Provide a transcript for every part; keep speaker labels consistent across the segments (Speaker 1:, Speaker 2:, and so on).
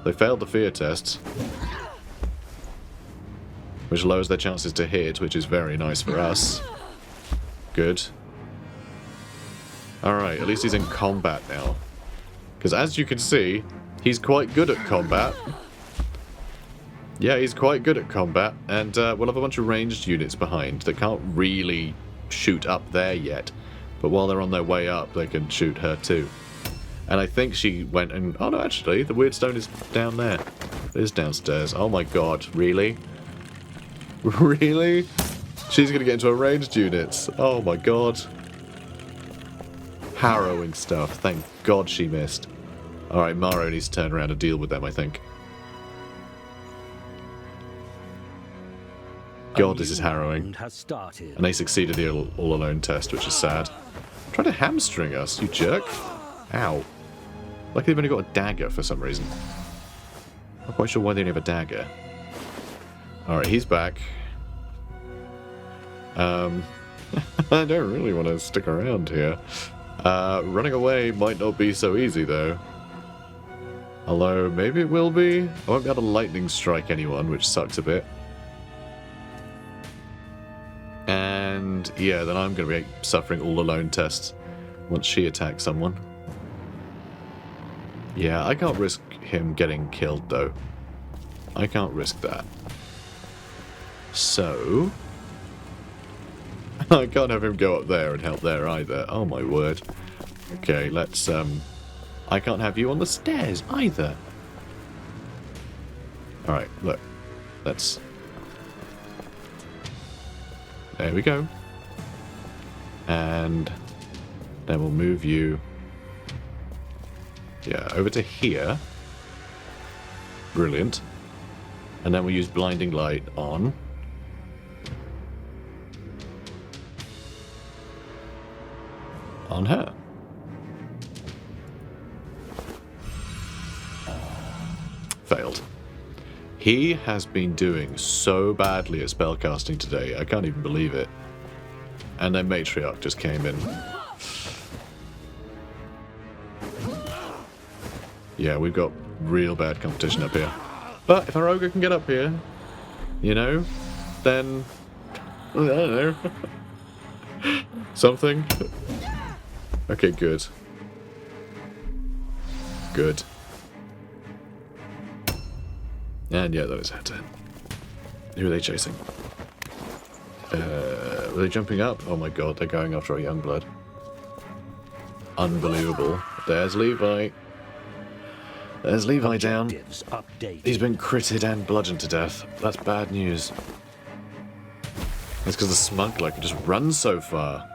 Speaker 1: They failed the fear test, which lowers their chances to hit, which is very nice for us. Good. Alright, at least he's in combat now. Because as you can see, he's quite good at combat. Yeah, he's quite good at combat, and we'll have a bunch of ranged units behind that can't really shoot up there yet. But while they're on their way up, they can shoot her too. And I think she went and... Oh no, actually, the Wyrdstone is down there. It is downstairs. Oh my god, really? Really? She's going to get into a ranged unit. Oh my god. Harrowing stuff. Thank god she missed. Alright, Maro needs to turn around and deal with them, I think. God, this is harrowing. And they succeeded the all-alone test, which is sad. Try to hamstring us, you jerk. Ow. Like they've only got a dagger for some reason. Not quite sure why they only have a dagger. Alright, he's back. I don't really want to stick around here. Running away might not be so easy, though. Although, maybe it will be. I won't be able to lightning strike anyone, which sucks a bit. And yeah, then I'm going to be suffering all alone tests once she attacks someone. Yeah, I can't risk him getting killed, though. I can't risk that. So... I can't have him go up there and help there either. Oh my word. Okay, let's... I can't have you on the stairs either. Alright, look. Let's... There we go. And then we'll move you, yeah, over to here. Brilliant. And then we'll use blinding light on her. Failed. He has been doing so badly at spellcasting today, I can't even believe it. And then Matriarch just came in. Yeah, we've got real bad competition up here. But if our ogre can get up here, you know, then... I don't know. Something. Okay, good. Good. And yeah, that is her turn. Who are they chasing? Were they jumping up? Oh my god, they're going after a young blood. Unbelievable. There's Levi. There's Levi down. He's been critted and bludgeoned to death. That's bad news. It's because the Smuggler can just run so far.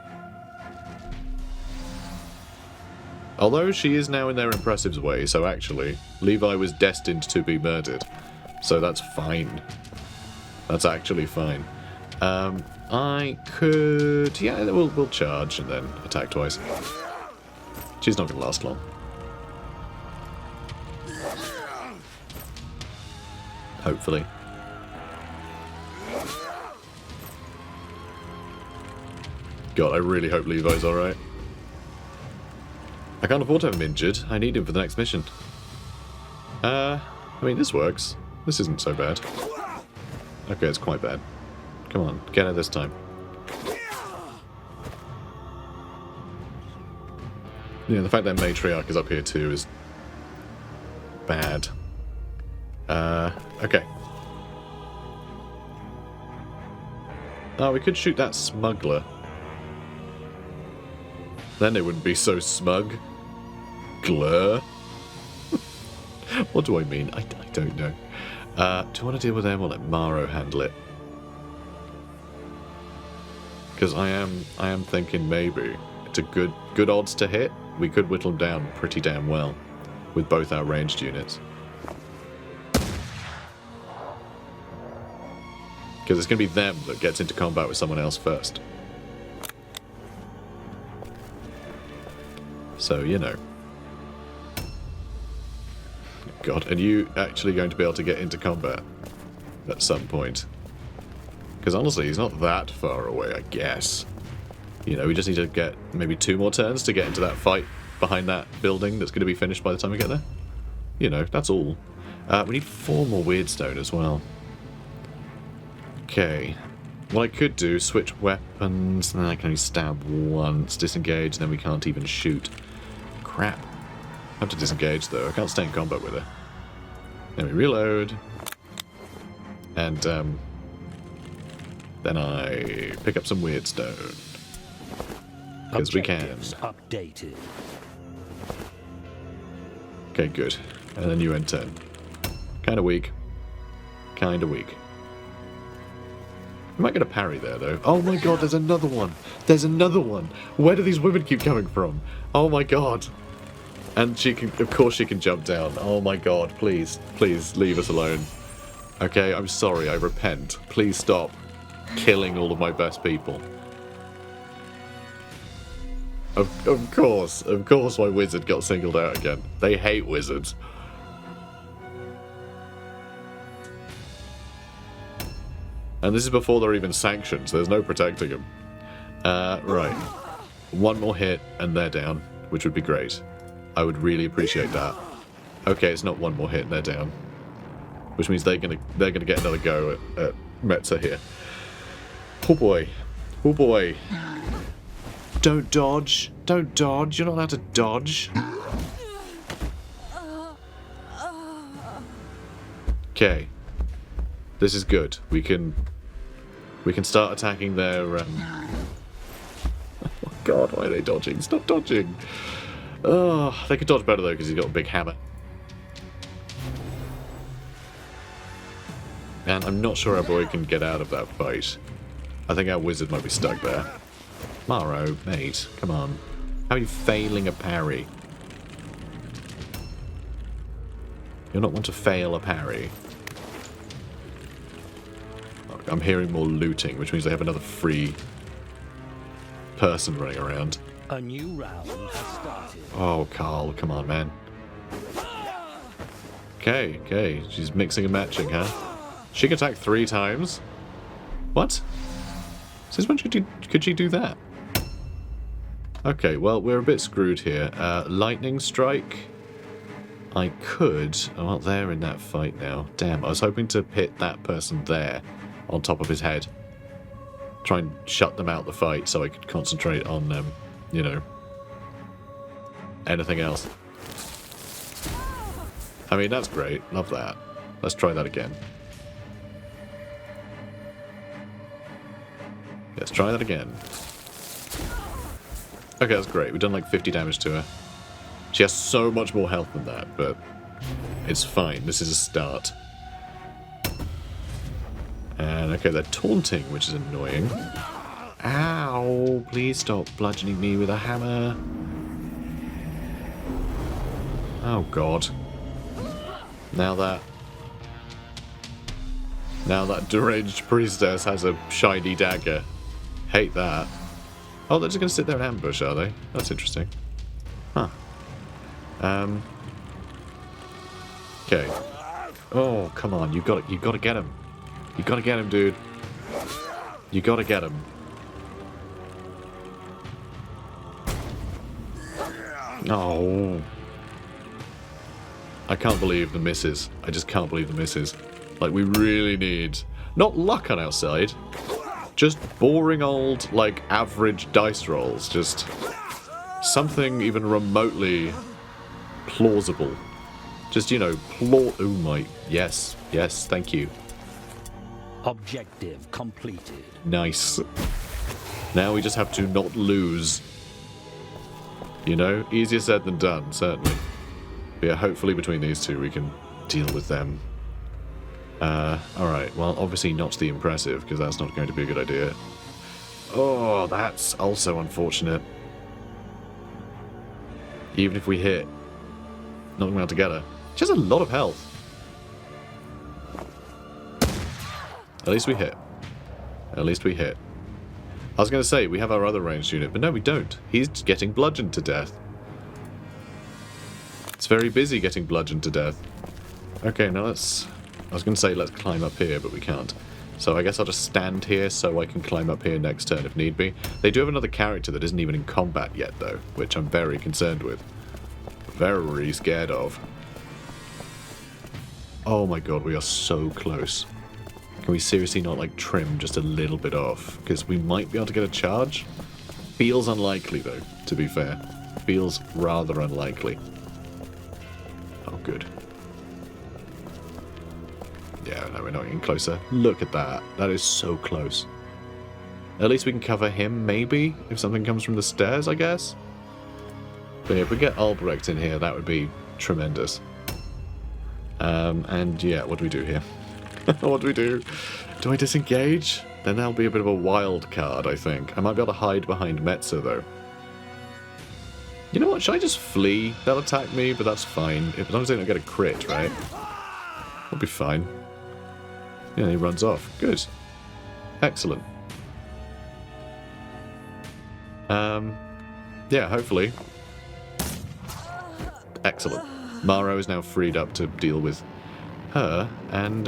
Speaker 1: Although she is now in their impressives way, so actually, Levi was destined to be murdered. So that's fine. That's actually fine. I could... Yeah, we'll charge and then attack twice. She's not going to last long. Hopefully. God, I really hope Levi's alright. I can't afford to have him injured. I need him for the next mission. I mean, this works. This isn't so bad. Okay, it's quite bad. Come on, get her this time. Yeah, the fact that Matriarch is up here too is bad. Okay. Oh, we could shoot that Smuggler. Then it wouldn't be so smug. Glur. What do I mean? I don't know. Do I want to deal with them or let Maro handle it? Because I am thinking maybe it's a good odds to hit. We could whittle them down pretty damn well with both our ranged units. Because it's going to be them that gets into combat with someone else first. So, you know. God, are you actually going to be able to get into combat at some point? Because honestly, he's not that far away, I guess. You know, we just need to get maybe 2 more turns to get into that fight behind that building that's going to be finished by the time we get there. You know, that's all. We need 4 more Wyrdstone as well. Okay. What I could do, switch weapons, and then I can only stab once, disengage, and then we can't even shoot. Crap. I have to disengage though, I can't stay in combat with her. Then we reload. And then I pick up some Wyrdstone. Because we can.
Speaker 2: Updated.
Speaker 1: Okay, good. And then you end turn. Kinda weak. Kinda weak. We might get a parry there, though. Oh my god, there's another one! There's another one! Where do these women keep coming from? Oh my god! And she can, of course she can jump down. Oh my god, please, please leave us alone. Okay, I'm sorry, I repent. Please stop killing all of my best people. Of course my wizard got singled out again. They hate wizards. And this is before they're even sanctioned, so there's no protecting them. Right. One more hit and they're down, which would be great. I would really appreciate that. Okay, it's not one more hit and they're down. Which means they're gonna get another go at Metza here. Oh boy. Oh boy. Don't dodge. Don't dodge. You're not allowed to dodge. Okay. This is good. We can start attacking their oh god, why are they dodging? Stop dodging. Oh, they could dodge better though because he's got a big hammer. And I'm not sure our boy can get out of that fight. I think our wizard might be stuck there. Maro, mate, come on. How are you failing a parry? You're not one to fail a parry. I'm hearing more looting, which means they have another free person running around.
Speaker 2: A new round has started.
Speaker 1: Oh, Carl, come on, man. Okay, okay, she's mixing and matching, huh? She can attack 3 times? What? Since when could she do that? Okay, well, we're a bit screwed here. Lightning strike. I could... Oh, well, they're in that fight now. Damn, I was hoping to hit that person there on top of his head. Try and shut them out the fight so I could concentrate on, you know, anything else. I mean, that's great. Love that. Let's try that again. Let's try that again. Okay, that's great. We've done like 50 damage to her. She has so much more health than that, but it's fine. This is a start. And okay, they're taunting, which is annoying. Ow! Please stop bludgeoning me with a hammer. Oh god. Now that deranged priestess has a shiny dagger. Hate that. Oh, they're just going to sit there and ambush, are they? That's interesting. Huh. Okay. Oh, come on. You got to get him. You got to get him, dude. You got to get him. Oh. I can't believe the misses. I just can't believe the misses. Like, we really need... Not luck on our side. Just boring old, like, average dice rolls. Just something even remotely plausible. Just, you know, oh my... Yes. Yes, thank you.
Speaker 2: Objective completed.
Speaker 1: Nice. Now we just have to not lose. You know? Easier said than done, certainly. But yeah, hopefully between these two we can deal with them. Alright, well, obviously not the impressive, because that's not going to be a good idea. Oh, that's also unfortunate. Even if we hit, not going to be able to get her. She has a lot of health. At least we hit. At least we hit. I was going to say, we have our other ranged unit, but no, we don't. He's getting bludgeoned to death. It's very busy getting bludgeoned to death. Okay, now let's... I was going to say let's climb up here, but we can't. So I guess I'll just stand here so I can climb up here next turn if need be. They do have another character that isn't even in combat yet, though, which I'm very concerned with. Very scared of. Oh my god, we are so close. Can we seriously not, like, trim just a little bit off? Because we might be able to get a charge. Feels unlikely, though, to be fair. Feels rather unlikely. Oh, good. Yeah, no, we're not getting closer. Look at that. That is so close. At least we can cover him, maybe, if something comes from the stairs, I guess. But yeah, if we get Albrecht in here, that would be tremendous. And yeah, what do we do here? What do we do? Do I disengage? Then that'll be a bit of a wild card, I think. I might be able to hide behind Metzer, though. You know what? Should I just flee? They'll attack me, but that's fine. As long as they don't get a crit, right? We'll be fine. Yeah, he runs off. Good. Excellent. Yeah, hopefully. Excellent. Maro is now freed up to deal with her, and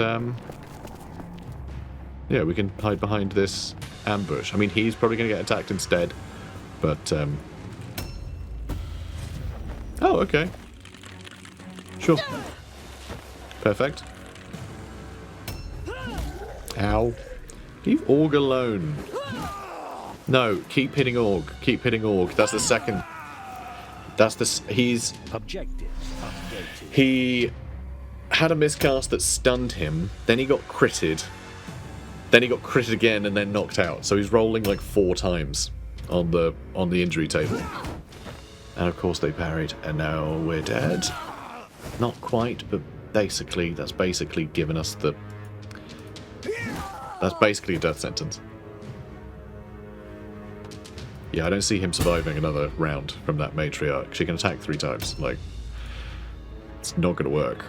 Speaker 1: yeah, we can hide behind this ambush. I mean, he's probably going to get attacked instead, but oh, okay. Sure. Perfect. Ow. Leave Org alone. No, keep hitting Org. Keep hitting Org. That's the second. That's the. He's.
Speaker 2: Objectives updated.
Speaker 1: He had a miscast that stunned him. Then he got critted. Then he got critted again and then knocked out. So he's rolling like 4 times on the injury table. And of course they parried, and now we're dead. Not quite, but basically, that's basically given us the. That's basically a death sentence. Yeah, I don't see him surviving another round from that matriarch. She can attack 3 times. Like, it's not going to work.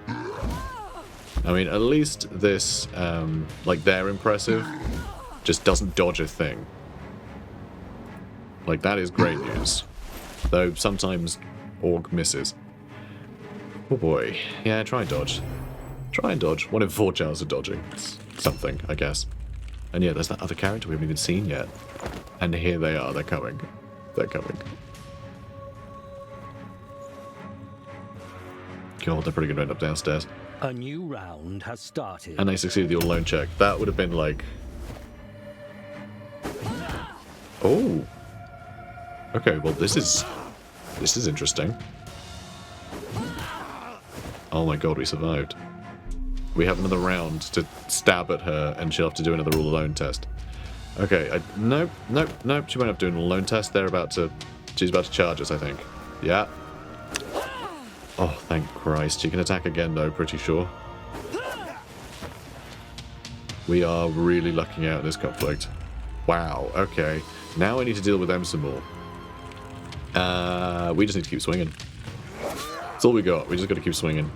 Speaker 1: I mean, at least this, like, they're impressive, just doesn't dodge a thing. Like, that is great news. Though sometimes Org misses. Oh boy. Yeah, try and dodge. Try and dodge. 1 in 4 chance of dodging. It's something, I guess. And yeah, there's that other character we haven't even seen yet. And here they are, they're coming. They're coming. God, they're pretty going to end up downstairs.
Speaker 2: A new round has started.
Speaker 1: And they succeeded the all-alone check. That would have been like... Oh! Okay, well this is interesting. Oh my god, we survived. We have another round to stab at her, and she'll have to do another all-alone test. Okay, nope, she won't have to do an all-alone test. She's about to charge us, I think. Yeah. Oh, thank Christ. She can attack again, though, pretty sure. We are really lucking out in this conflict. Wow, okay. Now I need to deal with them some more. We just need to keep swinging. That's all we got. We just got to keep swinging.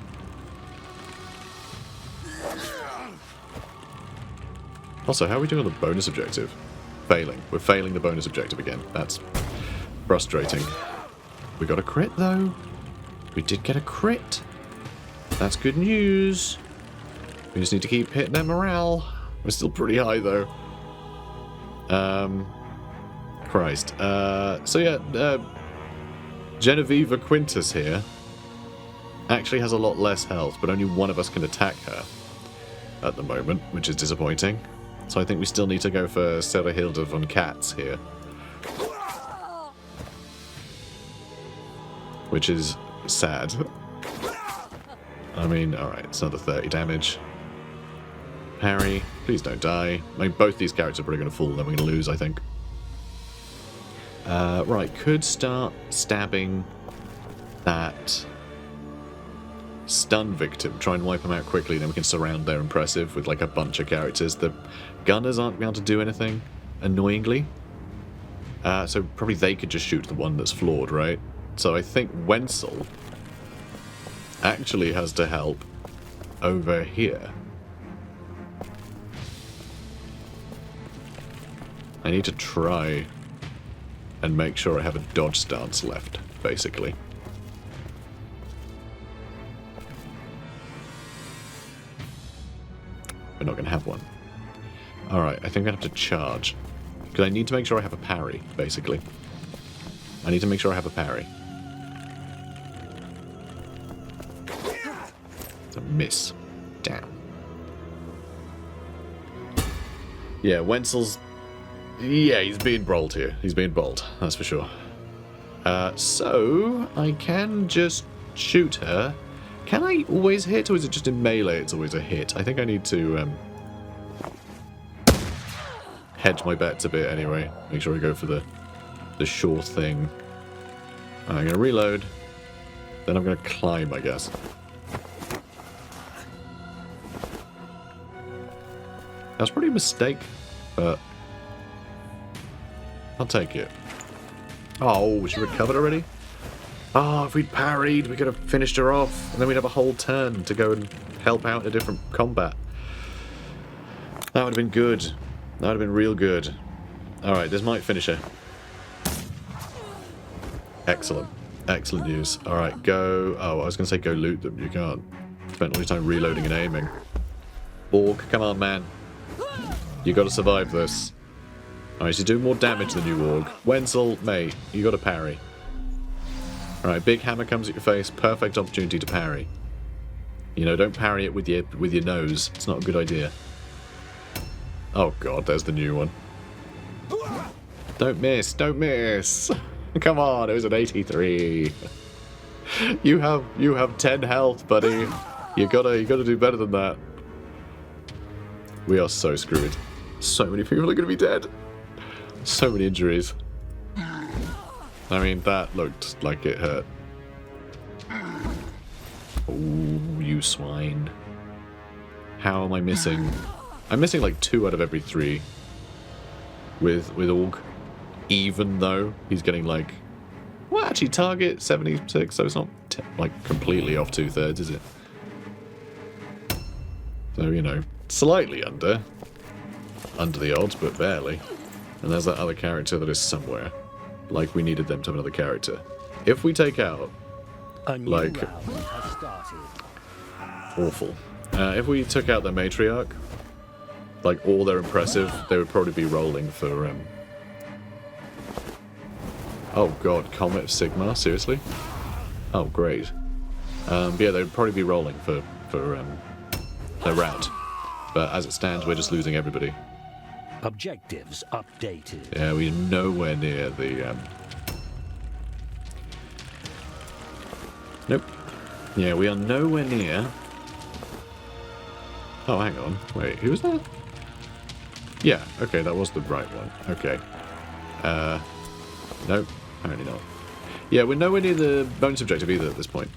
Speaker 1: Also, how are we doing on the bonus objective? Failing. We're failing the bonus objective again. That's frustrating. We got a crit, though. We did get a crit. That's good news. We just need to keep hitting their morale. We're still pretty high, though. Christ. So yeah, Genevieve Quintus here actually has a lot less health, but only one of us can attack her at the moment, which is disappointing. So I think we still need to go for Serahilda von Katz here. Which is sad. I mean, alright, it's another 30 damage. Parry, please don't die. I mean, both these characters are probably going to fall, then we're going to lose, I think. Right, could start stabbing that stun victim. Try and wipe them out quickly, then we can surround their impressive with like a bunch of characters. The gunners aren't able to do anything, annoyingly. So probably they could just shoot the one that's flawed, right? So I think Wenzel actually has to help over here. I need to try and make sure I have a dodge stance left, basically. We're not going to have one. Alright, I think I have to charge. Because I need to make sure I have a parry, basically. I need to make sure I have a parry. So Miss. Damn. Yeah, Wenzel's... Yeah, he's being bold here. He's being bold, that's for sure. So, I can just shoot her. Can I always hit, or is it just in melee it's always a hit? I think I need to hedge my bets a bit anyway. Make sure I go for the sure thing. I'm going to reload. Then I'm going to climb, I guess. That's probably a mistake, but I'll take it. Oh, she recovered already? Oh, if we'd parried, we could have finished her off, and then we'd have a whole turn to go and help out in a different combat. That would have been good. That would have been real good. Alright, this might finish her. Excellent. Excellent news. Alright, go... Oh, I was going to say go loot them. You can't. Spent all your time reloading and aiming. Borg, come on, man. You got to survive this. Alright, so do more damage than you, Org. Wenzel, mate, you got to parry. Alright, big hammer comes at your face. Perfect opportunity to parry. You know, don't parry it with your nose. It's not a good idea. Oh god, there's the new one. Don't miss, don't miss. Come on, it was an 83. You have 10 health, buddy. You gotta do better than that. We are so screwed. So many people are gonna be dead. So many injuries. I mean, that looked like it hurt. Oh, you swine. How am I missing? I'm missing like 2 out of every 3 with Org. Even though he's getting like... Well, actually, target 76, so it's not like completely off 2/3, is it? So, you know, slightly under the odds, but barely. And there's that other character that is somewhere. Like we needed them to have another character. If we take out, like, awful. If we took out the matriarch, like all their impressive, they would probably be rolling for. Oh god, Comet of Sigma, seriously? Oh great. But yeah, they'd probably be rolling for their route. But as it stands, we're just losing everybody.
Speaker 2: Objectives updated.
Speaker 1: Yeah, we're nowhere near the... Nope. Yeah, we are nowhere near... Oh, hang on. Wait, who was that? Yeah, okay, that was the right one. Okay. Nope, apparently not. Yeah, we're nowhere near the bonus objective either at this point.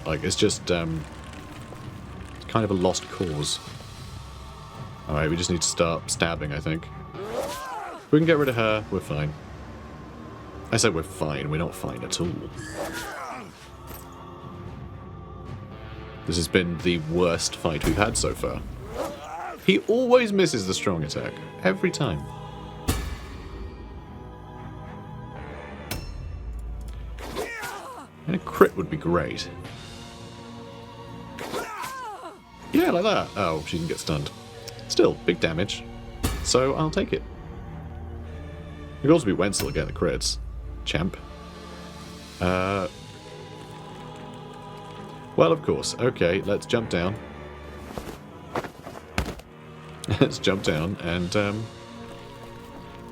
Speaker 1: Like, it's just, it's kind of a lost cause. Alright, we just need to start stabbing, I think. If we can get rid of her, we're fine. I said we're fine, we're not fine at all. This has been the worst fight we've had so far. He always misses the strong attack. Every time. And a crit would be great. Yeah, like that. Oh, she didn't get stunned. Still, big damage. So, I'll take it. It could also be Wenzel again, the crits. Champ. Well, of course. Okay, let's jump down. Let's jump down and,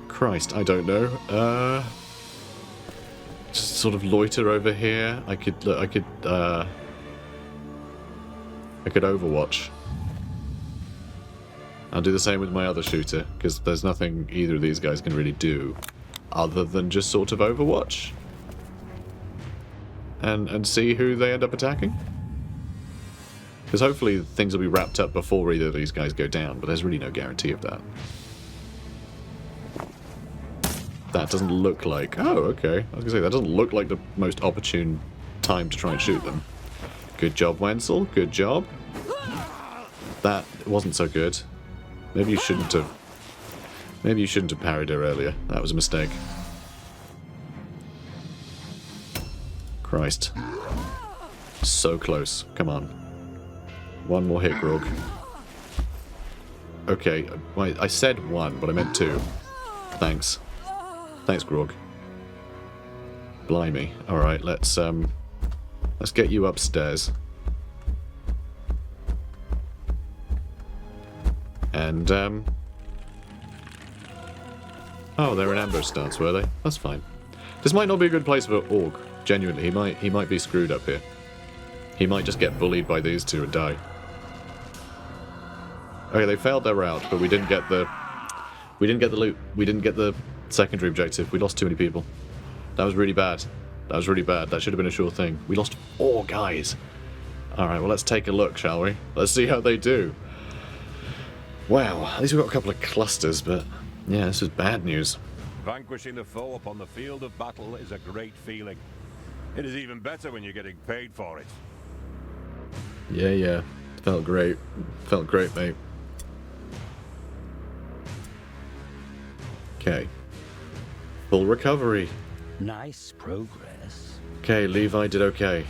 Speaker 1: Christ, I don't know. Just sort of loiter over here. I could Overwatch. I'll do the same with my other shooter, because there's nothing either of these guys can really do other than just sort of Overwatch. And see who they end up attacking. Because hopefully things will be wrapped up before either of these guys go down, but there's really no guarantee of that. That doesn't look like... Oh, okay. I was going to say, that doesn't look like the most opportune time to try and shoot them. Good job, Wenzel. Good job. That wasn't so good. Maybe you shouldn't have... Maybe you shouldn't have parried her earlier. That was a mistake. Christ. So close. Come on. One more hit, Grog. Okay, I said 1, but I meant 2. Thanks. Thanks, Grog. Blimey. Alright, let's get you upstairs. And, oh, they're in ambush stance, were they? That's fine. This might not be a good place for Orc. Genuinely, he might be screwed up here. He might just get bullied by these two and die. Okay, they failed their route, but we didn't get the loot. We didn't get the secondary objective. We lost too many people. That was really bad. That was really bad. That should have been a sure thing. We lost 4 guys. Alright, well, let's take a look, shall we? Let's see how they do. Wow, at least we've got a couple of clusters, but yeah, this is bad news.
Speaker 3: Vanquishing the foe upon the field of battle is a great feeling. It is even better when you're getting paid for it.
Speaker 1: Yeah. Felt great. Felt great, mate. Okay. Full recovery.
Speaker 2: Nice progress.
Speaker 1: Okay, Levi did okay.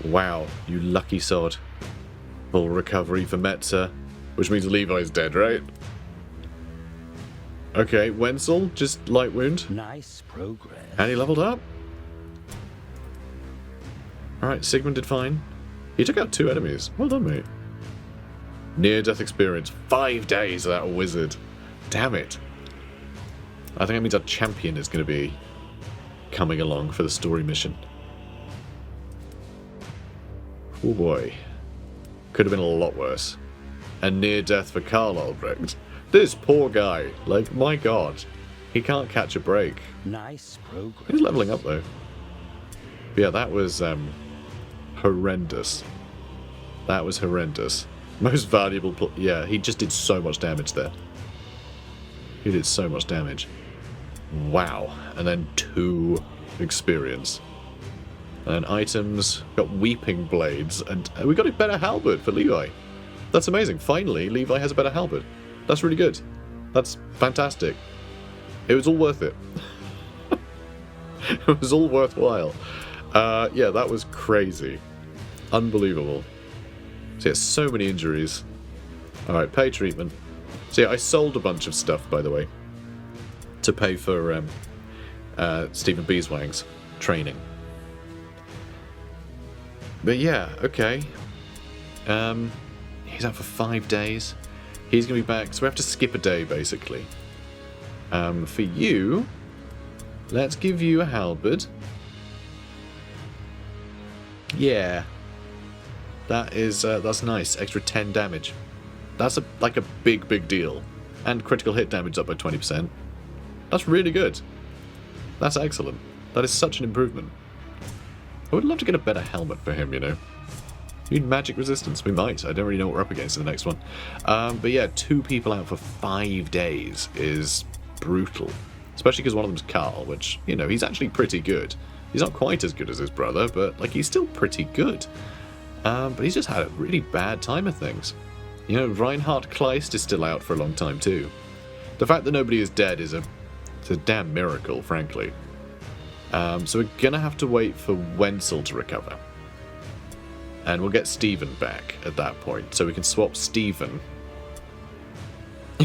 Speaker 1: Wow, you lucky sod. Full recovery for Metzer, which means Levi's dead, right? Okay, Wenzel, just light wound.
Speaker 2: Nice progress.
Speaker 1: And he leveled up. Alright, Sigmund did fine. He took out 2 enemies. Well done, mate. Near-death experience. 5 days of that wizard. Damn it. I think that means our champion is going to be coming along for the story mission. Oh boy. Could have been a lot worse. A near-death for Karl Albrecht. This poor guy. Like, my god. He can't catch a break.
Speaker 2: Nice progress.
Speaker 1: He's leveling up, though. But yeah, that was, horrendous. That was horrendous. Most valuable... yeah, he just did so much damage there. He did so much damage. Wow. And then 2 experience. And items. Got Weeping Blades. And we got a better halberd for Levi. That's amazing. Finally, Levi has a better halberd. That's really good. That's fantastic. It was all worth it. It was all worthwhile. Yeah, that was crazy. Unbelievable. So yeah, so many injuries. Alright, pay treatment. So yeah, I sold a bunch of stuff, by the way, to pay for Stephen Beeswang's training. But yeah, okay. He's out for 5 days. He's going to be back, so we have to skip a day, basically. For you, let's give you a halberd. Yeah. That's nice. Extra 10 damage. That's like a big deal. And critical hit damage up by 20%. That's really good. That's excellent. That is such an improvement. I would love to get a better helmet for him, you know. Need magic resistance? We might. I don't really know what we're up against in the next one. But yeah, 2 people out for 5 days is brutal. Especially because one of them's Karl, which, you know, he's actually pretty good. He's not quite as good as his brother, but, like, he's still pretty good. But he's just had a really bad time of things. You know, Reinhard Kleist is still out for a long time, too. The fact that nobody is dead is it's a damn miracle, frankly. So we're gonna have to wait for Wenzel to recover. And we'll get Stephen back at that point, so we can swap Stephen.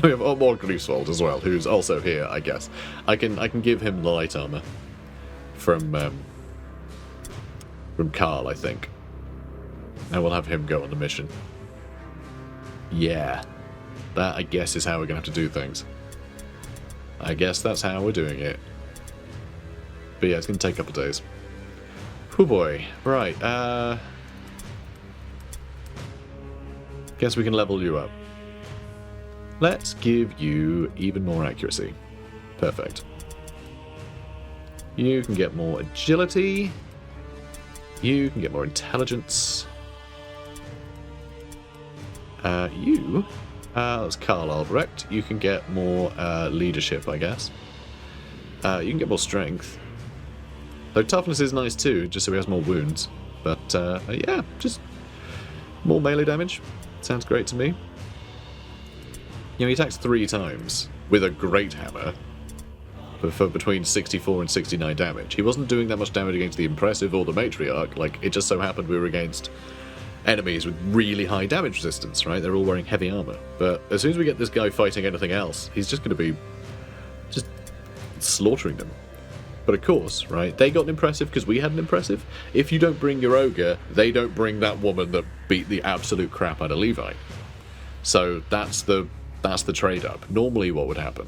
Speaker 1: We have more Griefswald as well, who's also here, I guess. I can give him the light armor from Karl, I think. And we'll have him go on the mission. Yeah. That, I guess, is how we're going to have to do things. I guess that's how we're doing it. But yeah, it's going to take a couple of days. Oh boy. Right, guess we can level you up. Let's give you even more accuracy. Perfect. You can get more agility. You can get more intelligence. That's Karl Albrecht. You can get more leadership, I guess. You can get more strength. Though toughness is nice too, just so he has more wounds. But yeah, just more melee damage. Sounds great to me. You know, he attacks 3 times with a great hammer for between 64 and 69 damage. He wasn't doing that much damage against the Impressive or the Matriarch. Like, it just so happened we were against enemies with really high damage resistance, right? They're all wearing heavy armor. But as soon as we get this guy fighting anything else, he's just going to be just slaughtering them. But of course, right, they got an Impressive because we had an Impressive. If you don't bring your Ogre, they don't bring that woman that beat the absolute crap out of Levi. So that's the trade-up. Normally what would happen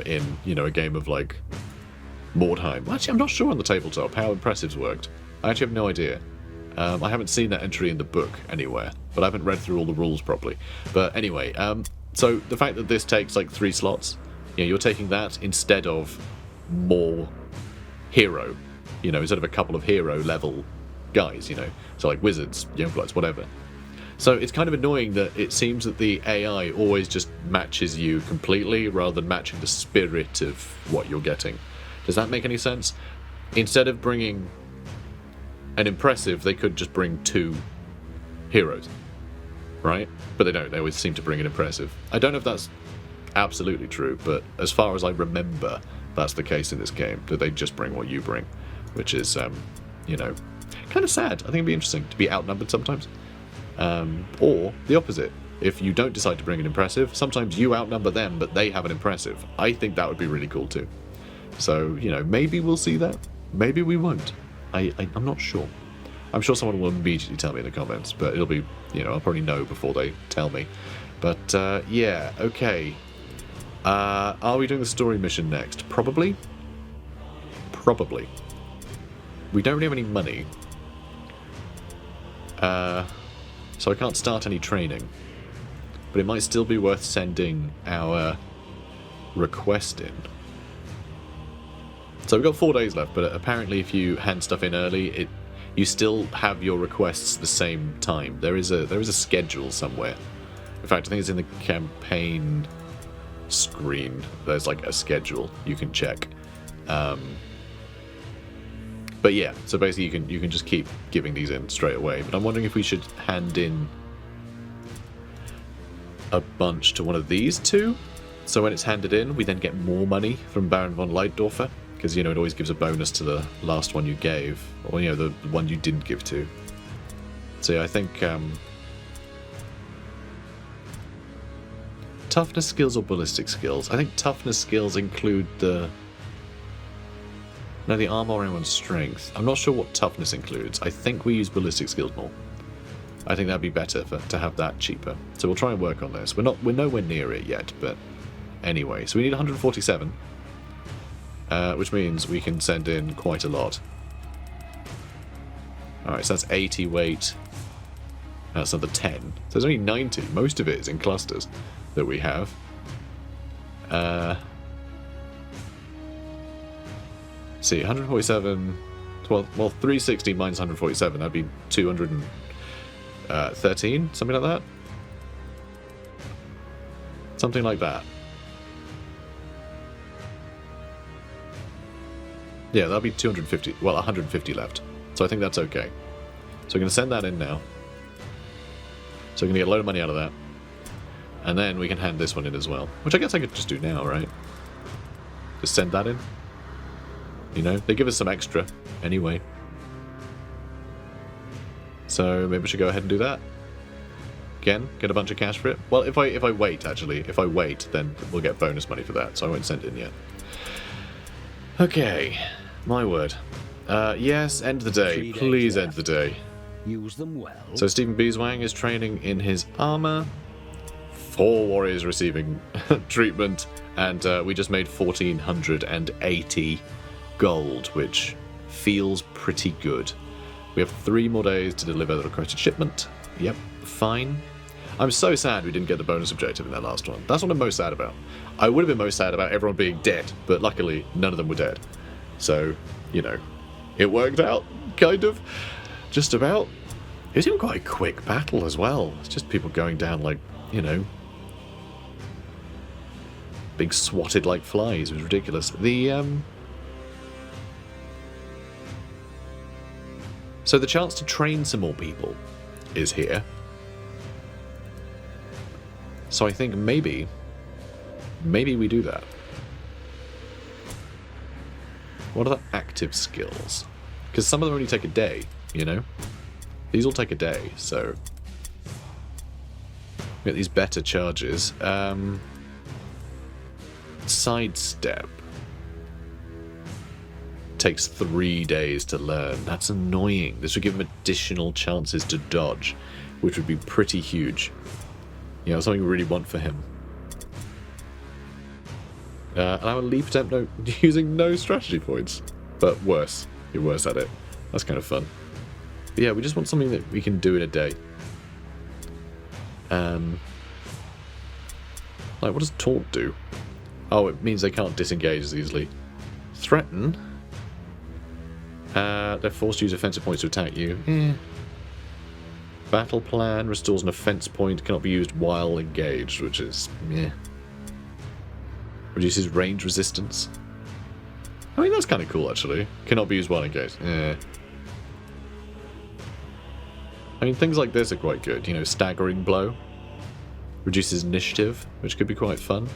Speaker 1: in, you know, a game of like Mordheim. Actually, I'm not sure on the tabletop how impressives worked. I actually have no idea. I haven't seen that entry in the book anywhere, but I haven't read through all the rules properly. But anyway, so the fact that this takes like 3 slots, you know, you're taking that instead of more hero, you know, instead of a couple of hero level guys, you know, so like wizards, youngbloods, whatever. So it's kind of annoying that it seems that the AI always just matches you completely rather than matching the spirit of what you're getting. Does that make any sense? Instead of bringing an impressive, they could just bring 2 heroes, right? But they don't. They always seem to bring an impressive. I don't know if that's absolutely true, but as far as I remember, that's the case in this game, that they just bring what you bring, which is, you know, kind of sad. I think it'd be interesting to be outnumbered sometimes. Or the opposite. If you don't decide to bring an impressive, sometimes you outnumber them, but they have an impressive. I think that would be really cool too. So, you know, maybe we'll see that. Maybe we won't. I'm not sure. I'm sure someone will immediately tell me in the comments, but it'll be, you know, I'll probably know before they tell me. But, yeah, okay. Are we doing the story mission next? Probably. Probably. We don't really have any money. So I can't start any training. But it might still be worth sending our request in. So we've got 4 days left, but apparently if you hand stuff in early, you still have your requests the same time. There is a schedule somewhere. In fact, I think it's in the campaign screen. There's like a schedule you can check. But yeah, so basically you can just keep giving these in straight away. But I'm wondering if we should hand in a bunch to one of these 2. So when it's handed in, we then get more money from Baron von Leitdorfer. Because, you know, it always gives a bonus to the last one you gave. Or, you know, the one you didn't give to. So yeah, I think... toughness skills or ballistic skills? I think toughness skills include the... No, the armor and strength. I'm not sure what toughness includes. I think we use ballistic skills more. I think that'd be better to have that cheaper. So we'll try and work on this. We're nowhere near it yet, but anyway. So we need 147. Which means we can send in quite a lot. Alright, so that's 80 weight. That's another 10. So there's only 90. Most of it is in clusters that we have. See, 147... Well, 360 minus 147, that'd be 213, something like that? Something like that. Yeah, that'll be 250, well, 150 left. So I think that's okay. So we're going to send that in now. So we're going to get a load of money out of that. And then we can hand this one in as well. Which I guess I could just do now, right? Just send that in. You know, they give us some extra anyway. So maybe we should go ahead and do that. Again, get a bunch of cash for it. Well, if I wait, actually. If I wait, then we'll get bonus money for that. So I won't send it in yet. Okay. My word. Yes, end the day. Please end the day.
Speaker 2: Use them well.
Speaker 1: So Stephen Beeswang is training in his armor. 4 warriors receiving treatment. And we just made 1,480 gold, which feels pretty good. We have 3 more days to deliver the requested shipment. Yep, fine. I'm so sad we didn't get the bonus objective in that last one. That's what I'm most sad about. I would have been most sad about everyone being dead, but luckily none of them were dead. So, you know, it worked out, kind of. Just about. It was even quite a quick battle as well. It's just people going down like, you know, being swatted like flies. It was ridiculous. So the chance to train some more people is here. So I think maybe we do that. What are the active skills? Because some of them only take a day, you know? These all take a day, so... we get these better charges. Sidestep. Takes 3 days to learn. That's annoying. This would give him additional chances to dodge, which would be pretty huge. You know, something we really want for him. Allow a leap attempt using no strategy points. But worse. You're worse at it. That's kind of fun. But yeah, we just want something that we can do in a day. Like, what does taunt do? Oh, it means they can't disengage as easily. Threaten. They're forced to use offensive points to attack you. Battle plan restores an offense point, cannot be used while engaged, which is reduces range resistance. I mean, that's kind of cool, actually. Cannot be used while engaged. I mean, things like this are quite good. You know, staggering blow reduces initiative, which could be quite fun.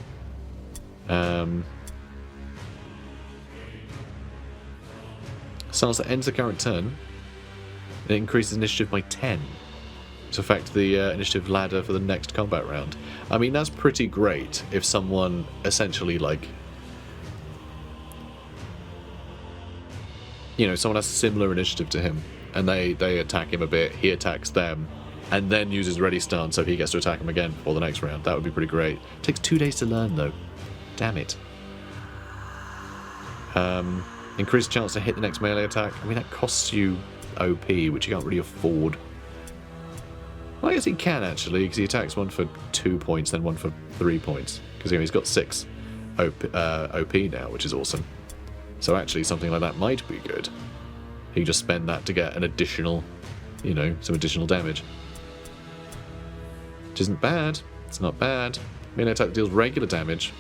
Speaker 1: Stance that ends the current turn. It increases initiative by 10 to affect the initiative ladder for the next combat round. I mean, that's pretty great if someone essentially, like, you know, someone has similar initiative to him, and they attack him a bit, he attacks them, and then uses ready stance so he gets to attack him again for the next round. That would be pretty great. Takes 2 days to learn, though. Damn it. Increased chance to hit the next melee attack. I mean, that costs you OP, which you can't really afford. Well, I guess he can, actually, because he attacks one for 2 points, then one for 3 points. Because, you know, he's got 6 OP now, which is awesome. So actually, something like that might be good. He can just spend that to get an additional, you know, some additional damage. Which isn't bad. It's not bad. Melee attack deals regular damage.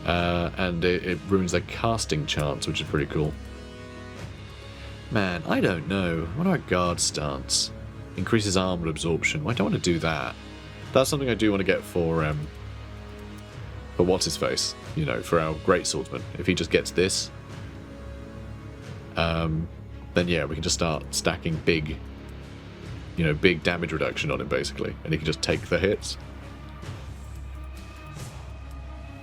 Speaker 1: And it ruins their casting chance, which is pretty cool. Man, I don't know. What about guard stance? Increases armor absorption. Well, I don't want to do that. That's something I do want to get for what's his face? You know, for our great swordsman. If he just gets this, then yeah, we can just start stacking big, you know, big damage reduction on him basically, and he can just take the hits.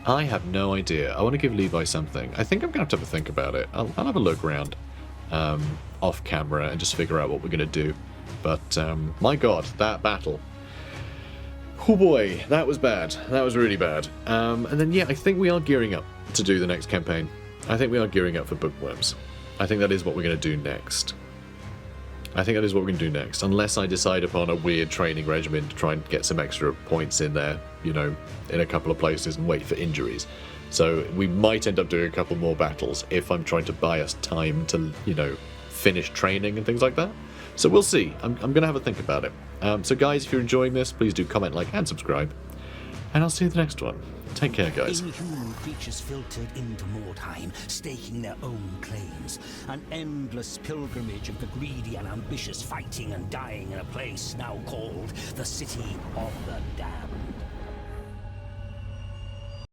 Speaker 1: I have no idea. I want to give Levi something. I think I'm going to have a think about it. I'll have a look around off camera and just figure out what we're going to do. But, my god, that battle. Oh boy, that was bad. That was really bad. And then, yeah, I think we are gearing up to do the next campaign. I think we are gearing up for Bookworms. I think that is what we're going to do next. Unless I decide upon a weird training regimen to try and get some extra points in there, you know, in a couple of places and wait for injuries. So we might end up doing a couple more battles if I'm trying to buy us time to, you know, finish training and things like that. So we'll see. I'm going to have a think about it. So guys, if you're enjoying this, please do comment, like, and subscribe. And I'll see you in the next one. Take care, guys.
Speaker 2: Inhuman creatures filtered into Mordheim, staking their own claims. An endless pilgrimage of the greedy and ambitious fighting and dying in a place now called the City of the Damned.